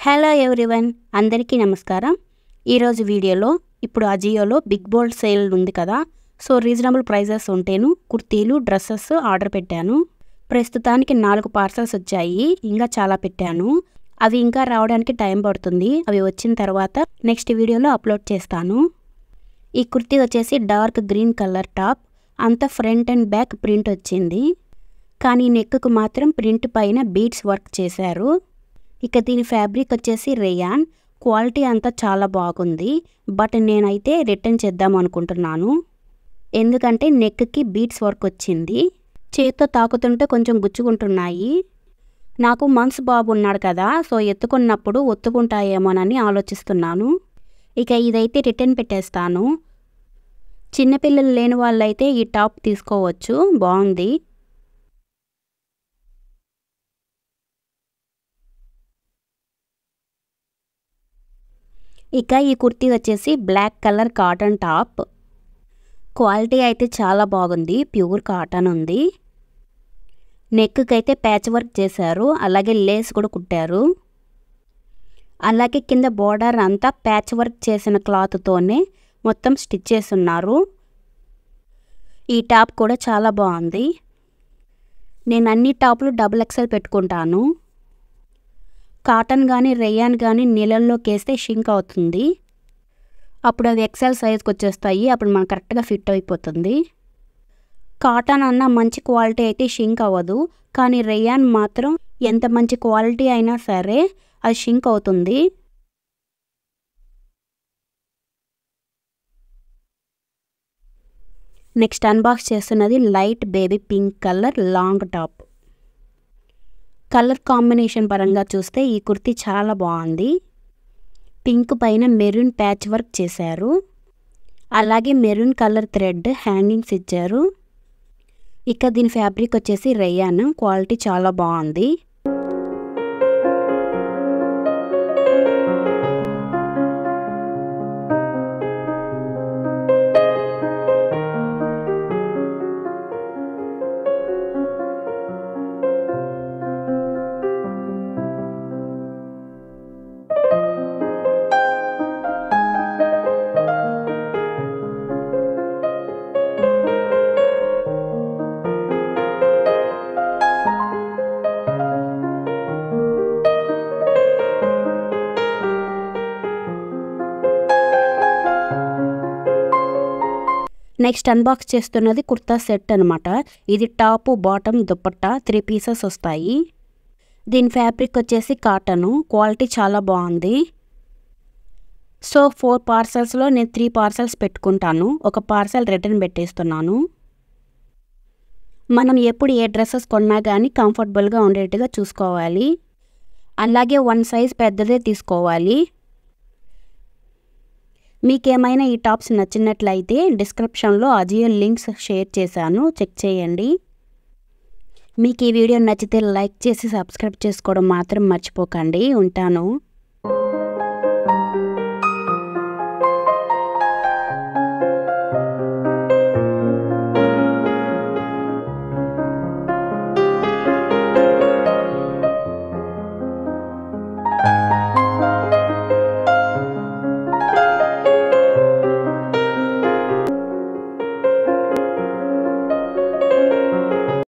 Hello everyone, అందరికీ నమస్కారం. ఈరోజు వీడియోలో ఇప్పుడు అజియోలో బిగ్ బోల్డ్ సేల్ ఉంది కదా, సో రీజనబుల్ ప్రైజెస్ ఉంటేను కుర్తీలు డ్రెస్సెస్ ఆర్డర్ పెట్టాను. ప్రస్తుతానికి 4 పార్సల్స్ వచ్చాయి. ఇంకా చాలా పెట్టాను. అవి ఇంకా రావడానికి టైం పడుతుంది. అవి వచ్చిన తర్వాత నెక్స్ట్ వీడియోలో అప్లోడ్ చేస్తాను. ఈ కుర్తీ వచ్చేసి డార్క్ గ్రీన్ కలర్ టాప్. అంతా ఫ్రంట్ అండ్ బ్యాక్ ప్రింట్ వచ్చింది, కానీ నెక్కు మాత్రం ప్రింట్ పైన బీడ్స్ వర్క్ చేశారు. ఇక దీని ఫ్యాబ్రిక్ వచ్చేసి రేయాన్. క్వాలిటీ అంతా చాలా బాగుంది. బట్ నేనైతే రిటర్న్ చేద్దాం అనుకుంటున్నాను, ఎందుకంటే నెక్కి బీడ్స్ వర్క్ వచ్చింది. చేత్తో తాకుతుంటే కొంచెం గుచ్చుకుంటున్నాయి. నాకు మంత్స్ బాబు ఉన్నాడు కదా, సో ఎత్తుకున్నప్పుడు ఒత్తుకుంటాయేమోనని ఆలోచిస్తున్నాను. ఇక ఇదైతే రిటర్న్ పెట్టేస్తాను. చిన్నపిల్లలు లేని వాళ్ళైతే ఈ టాప్ తీసుకోవచ్చు, బాగుంది. ఇక ఈ కుర్తీ వచ్చేసి black colour cotton top. Quality అయితే చాలా బాగుంది, ప్యూర్ కాటన్ ఉంది. నెక్కి అయితే ప్యాచ్ వర్క్ చేశారు, అలాగే లేస్ కూడా కుట్టారు. అలాగే కింద బోర్డర్ అంతా ప్యాచ్ వర్క్ చేసిన క్లాత్తోనే మొత్తం స్టిచ్ చేస్తున్నారు. ఈ టాప్ కూడా చాలా బాగుంది. నేను అన్ని టాప్లు XXL పెట్టుకుంటాను. కాటన్ కానీ రేయాన్ కానీ నీళ్ళల్లోకి వేస్తే షింక్ అవుతుంది. అప్పుడు అవి XL సైజ్కి వచ్చేస్తాయి. అప్పుడు మనకు కరెక్ట్గా ఫిట్ అయిపోతుంది. కాటన్ అన్న మంచి క్వాలిటీ అయితే షింక్ అవ్వదు, కానీ రేయాన్ మాత్రం ఎంత మంచి క్వాలిటీ అయినా సరే అది షింక్ అవుతుంది. నెక్స్ట్ అన్బాక్స్ చేస్తున్నది light baby pink colour long top. Colour combination పరంగా చూస్తే ఈ కుర్తీ చాలా బాగుంది. పింక్ పైన మెరూన్ ప్యాచ్ వర్క్ చేశారు, అలాగే మెరూన్ కలర్ థ్రెడ్ హ్యాంగింగ్స్ ఇచ్చారు. ఇక దీని ఫ్యాబ్రిక్ వచ్చేసి రేయాన్. క్వాలిటీ చాలా బాగుంది. నెక్స్ట్ అన్బాక్స్ చేస్తున్నది కుర్తా సెట్ అనమాట. ఇది టాపు బాటమ్ దుపట్టా 3 పీసెస్ వస్తాయి. దీని ఫ్యాబ్రిక్ వచ్చేసి కాటను. క్వాలిటీ చాలా బాగుంది. సో 4 పార్సల్స్లో నేను 3 పార్సల్స్ పెట్టుకుంటాను. ఒక పార్సల్ రిటర్న్ పెట్టేస్తున్నాను. మనం ఎప్పుడు ఏ డ్రెస్సెస్ కొన్నా కానీ కంఫర్టబుల్గా ఉండేట్టుగా చూసుకోవాలి. అలాగే 1 సైజ్ పెద్దదే తీసుకోవాలి. మీకేమైనా ఈ టాప్స్ నచ్చినట్లయితే డిస్క్రిప్షన్లో అజియో లింక్స్ షేర్ చేశాను, చెక్ చేయండి. మీకు ఈ వీడియో నచ్చితే లైక్ చేసి సబ్స్క్రైబ్ చేసుకోవడం మాత్రం మర్చిపోకండి. ఉంటాను.